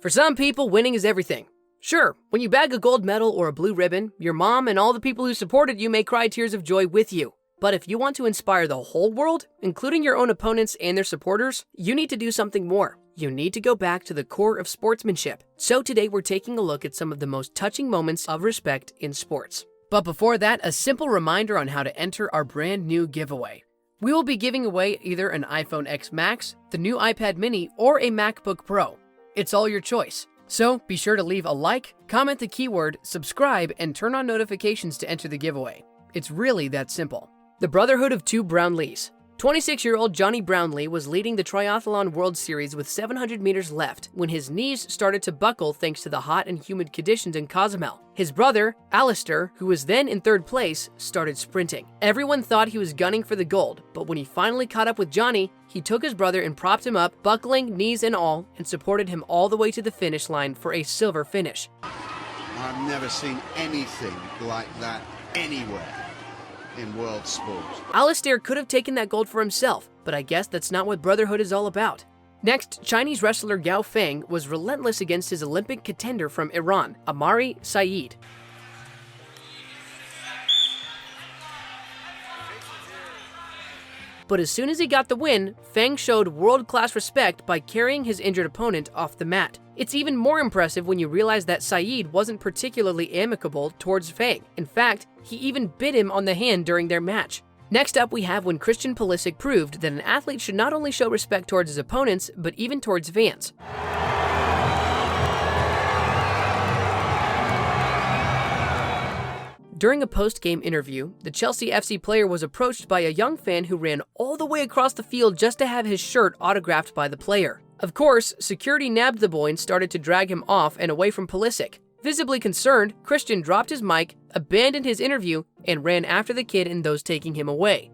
For some people, winning is everything. Sure, when you bag a gold medal or a blue ribbon, your mom and all the people who supported you may cry tears of joy with you. But if you want to inspire the whole world, including your own opponents and their supporters, you need to do something more. You need to go back to the core of sportsmanship. So today we're taking a look at some of the most touching moments of respect in sports. But before that, a simple reminder on how to enter our brand new giveaway. We will be giving away either an iPhone X Max, the new iPad mini, or a MacBook Pro. It's all your choice. So be sure to leave a like, comment the keyword, subscribe, and turn on notifications to enter the giveaway. It's really that simple. The Brotherhood of Two Brownlees. 26-year-old Johnny Brownlee was leading the Triathlon World Series with 700 meters left when his knees started to buckle thanks to the hot and humid conditions in Cozumel. His brother, Alistair, who was then in third place, started sprinting. Everyone thought he was gunning for the gold, but when he finally caught up with Johnny, he took his brother and propped him up, buckling, knees and all, and supported him all the way to the finish line for a silver finish. I've never seen anything like that anywhere in world sport. Alistair could have taken that gold for himself, but I guess that's not what Brotherhood is all about. Next, Chinese wrestler Yao Feng was relentless against his Olympic contender from Iran, Amari Saeed. But as soon as he got the win, Feng showed world-class respect by carrying his injured opponent off the mat. It's even more impressive when you realize that Saeed wasn't particularly amicable towards Feng. In fact, he even bit him on the hand during their match. Next up, we have when Christian Pulisic proved that an athlete should not only show respect towards his opponents, but even towards fans. During a post-game interview, the Chelsea FC player was approached by a young fan who ran all the way across the field just to have his shirt autographed by the player. Of course, security nabbed the boy and started to drag him off and away from Pulisic. Visibly concerned, Christian dropped his mic, abandoned his interview, and ran after the kid and those taking him away.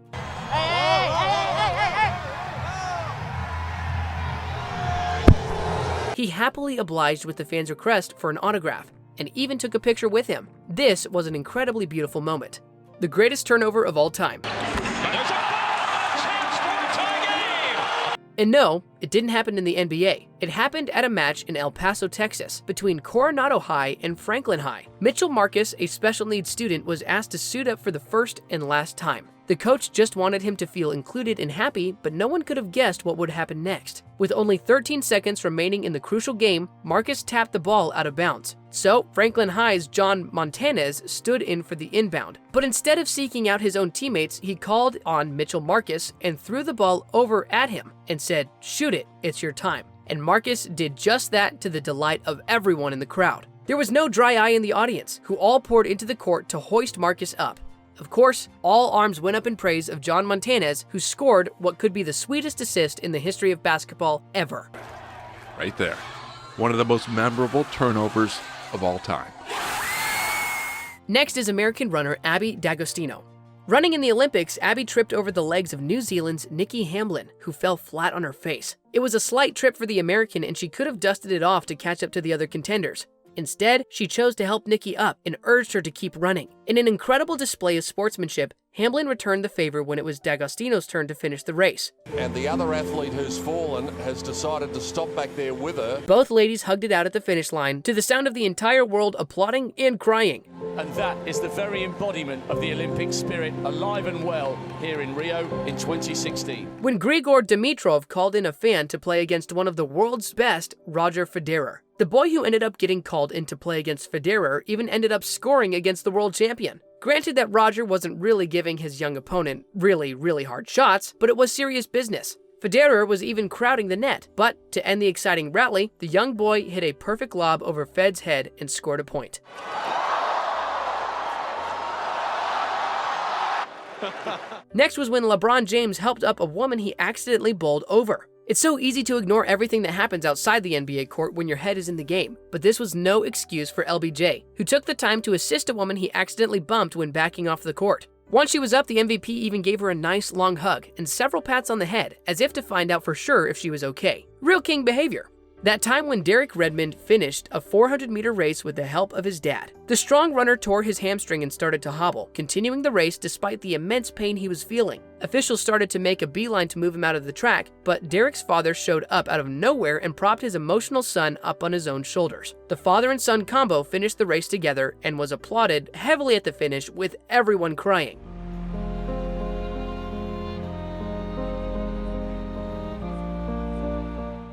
He happily obliged with the fan's request for an autograph, and even took a picture with him. This was an incredibly beautiful moment. The greatest turnover of all time. And no, it didn't happen in the NBA. It happened at a match in El Paso, Texas, between Coronado High and Franklin High. Mitchell Marcus, a special needs student, was asked to suit up for the first and last time. The coach just wanted him to feel included and happy, but no one could have guessed what would happen next. With only 13 seconds remaining in the crucial game, Marcus tapped the ball out of bounds. So, Franklin High's John Montanez stood in for the inbound. But instead of seeking out his own teammates, he called on Mitchell Marcus and threw the ball over at him and said, "Shoot it, it's your time." And Marcus did just that to the delight of everyone in the crowd. There was no dry eye in the audience, who all poured into the court to hoist Marcus up. Of course, all arms went up in praise of John Montanez, who scored what could be the sweetest assist in the history of basketball ever. Right there. One of the most memorable turnovers of all time. Next is American runner Abby D'Agostino. Running in the Olympics, Abby tripped over the legs of New Zealand's Nikki Hamblin, who fell flat on her face. It was a slight trip for the American, and she could have dusted it off to catch up to the other contenders. Instead, she chose to help Nikki up and urged her to keep running. In an incredible display of sportsmanship, Hamblin returned the favor when it was D'Agostino's turn to finish the race. And the other athlete who's fallen has decided to stop back there with her. Both ladies hugged it out at the finish line to the sound of the entire world applauding and crying. And that is the very embodiment of the Olympic spirit, alive and well here in Rio in 2016. When Grigor Dimitrov called in a fan to play against one of the world's best, Roger Federer. The boy who ended up getting called in to play against Federer even ended up scoring against the world champion. Granted that Roger wasn't really giving his young opponent really hard shots, but it was serious business. Federer was even crowding the net, but to end the exciting rally, the young boy hit a perfect lob over Fed's head and scored a point. Next was when LeBron James helped up a woman he accidentally bowled over. It's so easy to ignore everything that happens outside the NBA court when your head is in the game, but this was no excuse for LBJ, who took the time to assist a woman he accidentally bumped when backing off the court. Once she was up, the MVP even gave her a nice long hug and several pats on the head, as if to find out for sure if she was okay. Real king behavior. that time when Derek Redmond finished a 400-meter race with the help of his dad. The strong runner tore his hamstring and started to hobble, continuing the race despite the immense pain he was feeling. Officials started to make a beeline to move him out of the track, but Derek's father showed up out of nowhere and propped his emotional son up on his own shoulders. The father and son combo finished the race together and was applauded heavily at the finish, with everyone crying.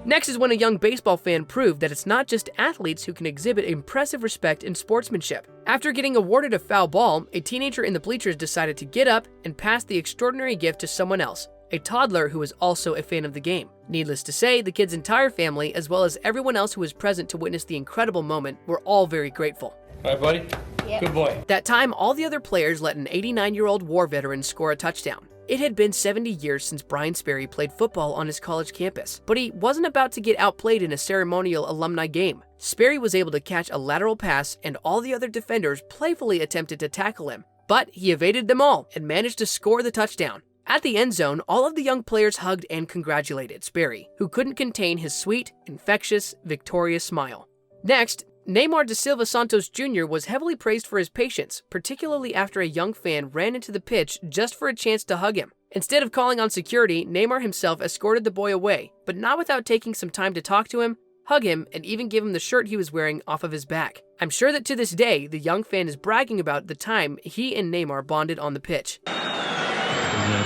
Next is when a young baseball fan proved that it's not just athletes who can exhibit impressive respect and sportsmanship. After getting awarded a foul ball, a teenager in the bleachers decided to get up and pass the extraordinary gift to someone else, a toddler who was also a fan of the game. Needless to say, the kid's entire family, as well as everyone else who was present to witness the incredible moment, were all very grateful. All right, buddy? Yep. Good boy. That time, all the other players let an 89-year-old war veteran score a touchdown. It had been 70 years since Brian Sperry played football on his college campus, but he wasn't about to get outplayed in a ceremonial alumni game. Sperry was able to catch a lateral pass, and all the other defenders playfully attempted to tackle him, but he evaded them all and managed to score the touchdown. At the end zone, all of the young players hugged and congratulated Sperry, who couldn't contain his sweet, infectious, victorious smile. Next, Neymar da Silva Santos Jr. was heavily praised for his patience, particularly after a young fan ran into the pitch just for a chance to hug him. Instead of calling on security, Neymar himself escorted the boy away, but not without taking some time to talk to him, hug him, and even give him the shirt he was wearing off of his back. I'm sure that to this day, the young fan is bragging about the time he and Neymar bonded on the pitch.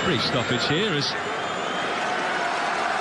Brief stoppage here as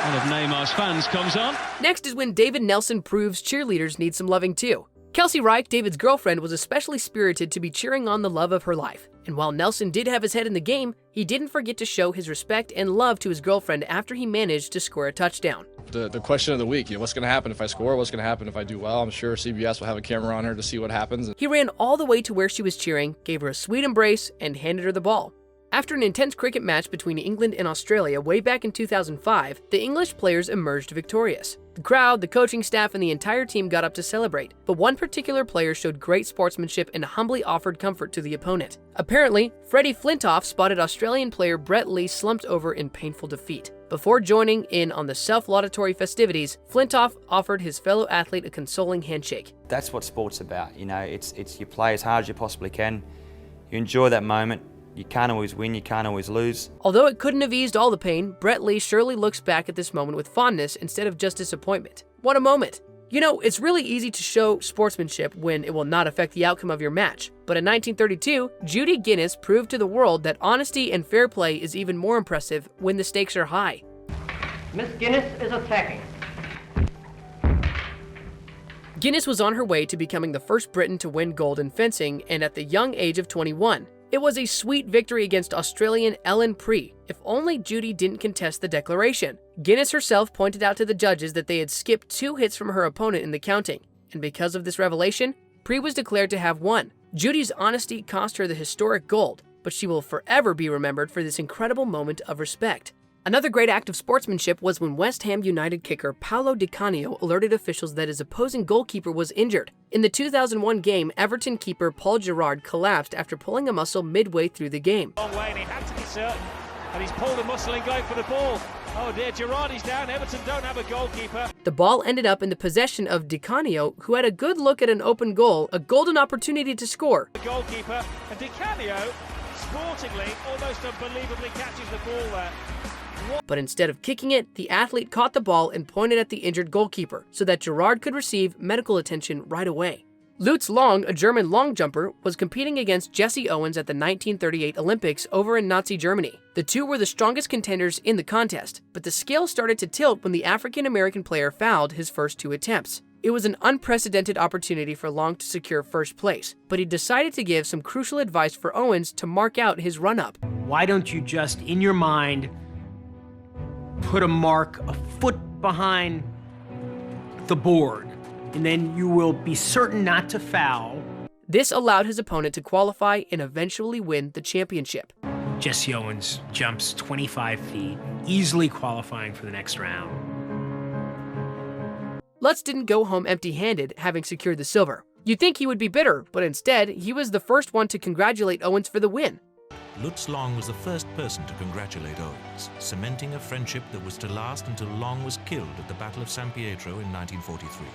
one of Neymar's fans comes on. Next is when David Nelson proves cheerleaders need some loving too. Kelsey Reich, David's girlfriend, was especially spirited to be cheering on the love of her life. And while Nelson did have his head in the game, he didn't forget to show his respect and love to his girlfriend after he managed to score a touchdown. The question of the week, what's going to happen if I score? What's going to happen if I do well? I'm sure CBS will have a camera on her to see what happens. He ran all the way to where she was cheering, gave her a sweet embrace, and handed her the ball. After an intense cricket match between England and Australia way back in 2005, the English players emerged victorious. The crowd, the coaching staff, and the entire team got up to celebrate, but one particular player showed great sportsmanship and humbly offered comfort to the opponent. Apparently, Freddie Flintoff spotted Australian player Brett Lee slumped over in painful defeat. Before joining in on the self-laudatory festivities, Flintoff offered his fellow athlete a consoling handshake. That's what sport's about, it's you play as hard as you possibly can, you enjoy that moment. You can't always win, you can't always lose. Although it couldn't have eased all the pain, Brett Lee surely looks back at this moment with fondness instead of just disappointment. What a moment! It's really easy to show sportsmanship when it will not affect the outcome of your match. But in 1932, Judy Guinness proved to the world that honesty and fair play is even more impressive when the stakes are high. Miss Guinness is attacking. Guinness was on her way to becoming the first Briton to win gold in fencing, and at the young age of 21. It was a sweet victory against Australian Ellen Pree, if only Judy didn't contest the declaration. Guinness herself pointed out to the judges that they had skipped 2 hits from her opponent in the counting, and because of this revelation, Pree was declared to have won. Judy's honesty cost her the historic gold, but she will forever be remembered for this incredible moment of respect. Another great act of sportsmanship was when West Ham United kicker Paolo Di Canio alerted officials that his opposing goalkeeper was injured. In the 2001 game, Everton keeper Paul Gerrard collapsed after pulling a muscle midway through the game. Long way, and he had to be certain, and he's pulled a muscle in going for the ball. Oh dear, Gerrard is down. Everton don't have a goalkeeper. The ball ended up in the possession of Di Canio, who had a good look at an open goal, a golden opportunity to score. The goalkeeper, and Di Canio, sportingly, almost unbelievably catches the ball there. But instead of kicking it, the athlete caught the ball and pointed at the injured goalkeeper so that Gerrard could receive medical attention right away. Lutz Long, a German long jumper, was competing against Jesse Owens at the 1938 Olympics over in Nazi Germany. The two were the strongest contenders in the contest, but the scale started to tilt when the African-American player fouled his first 2 attempts. It was an unprecedented opportunity for Long to secure first place, but he decided to give some crucial advice for Owens to mark out his run-up. Why don't you just, in your mind, put a mark a foot behind the board, and then you will be certain not to foul. This allowed his opponent to qualify and eventually win the championship. Jesse Owens jumps 25 feet, easily qualifying for the next round. Lutz didn't go home empty-handed, having secured the silver. You'd think he would be bitter, but instead, he was the first one to congratulate Owens for the win. Lutz Long was the first person to congratulate Owens, cementing a friendship that was to last until Long was killed at the Battle of San Pietro in 1943.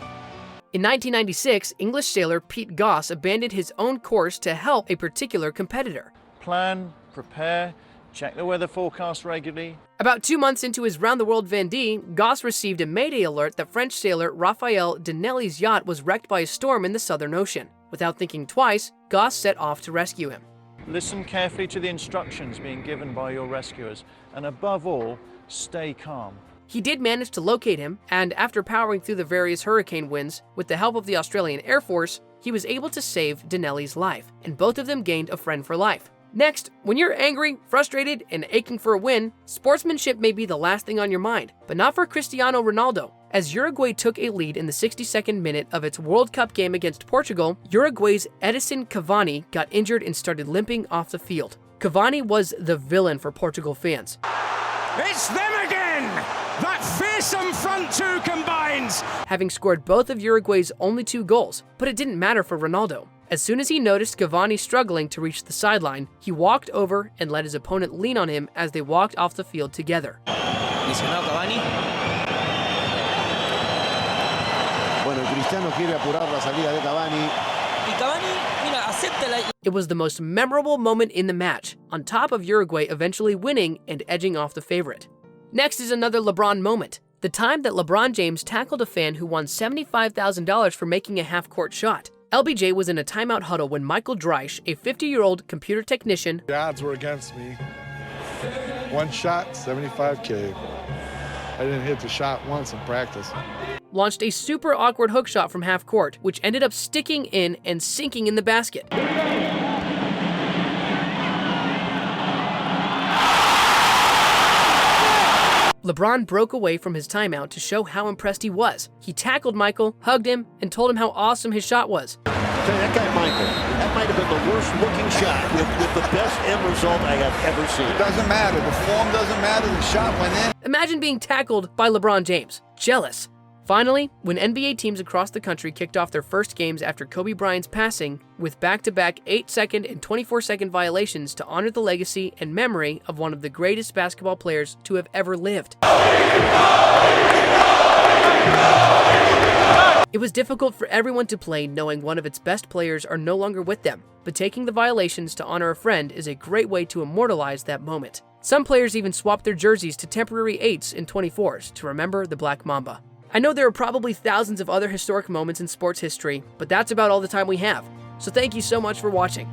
In 1996, English sailor Pete Goss abandoned his own course to help a particular competitor. Plan, prepare, check the weather forecast regularly. About 2 months into his round-the-world Vendée, Goss received a mayday alert that French sailor Raphael Denelli's yacht was wrecked by a storm in the Southern Ocean. Without thinking twice, Goss set off to rescue him. Listen carefully to the instructions being given by your rescuers, and above all, stay calm. He did manage to locate him, and after powering through the various hurricane winds, with the help of the Australian Air Force, he was able to save Denelli's life, and both of them gained a friend for life. Next, when you're angry, frustrated, and aching for a win, sportsmanship may be the last thing on your mind, but not for Cristiano Ronaldo. As Uruguay took a lead in the 62nd minute of its World Cup game against Portugal, Uruguay's Edison Cavani got injured and started limping off the field. Cavani was the villain for Portugal fans. It's them again! That fearsome front two combines! Having scored both of Uruguay's only 2 goals, but it didn't matter for Ronaldo. As soon as he noticed Cavani struggling to reach the sideline, he walked over and let his opponent lean on him as they walked off the field together. Bueno, Cristiano quiere apurar la salida de Cavani. It was the most memorable moment in the match, on top of Uruguay eventually winning and edging off the favorite. Next is another LeBron moment. The time that LeBron James tackled a fan who won $75,000 for making a half-court shot. LBJ was in a timeout huddle when Michael Dreisch, a 50-year-old computer technician, the odds were against me. One shot, $75K. I didn't hit the shot once in practice. Launched a super awkward hook shot from half court, which ended up sticking in and sinking in the basket. LeBron broke away from his timeout to show how impressed he was. He tackled Michael, hugged him, and told him how awesome his shot was. That guy Michael, that might have been the worst looking shot with the best end result I have ever seen. It doesn't matter. The form doesn't matter. The shot went in. Imagine being tackled by LeBron James. Jealous. Finally, when NBA teams across the country kicked off their first games after Kobe Bryant's passing, with back-to-back 8-second and 24-second violations to honor the legacy and memory of one of the greatest basketball players to have ever lived. It was difficult for everyone to play knowing one of its best players are no longer with them, but taking the violations to honor a friend is a great way to immortalize that moment. Some players even swapped their jerseys to temporary 8s and 24s to remember the Black Mamba. I know there are probably thousands of other historic moments in sports history, but that's about all the time we have. So thank you so much for watching.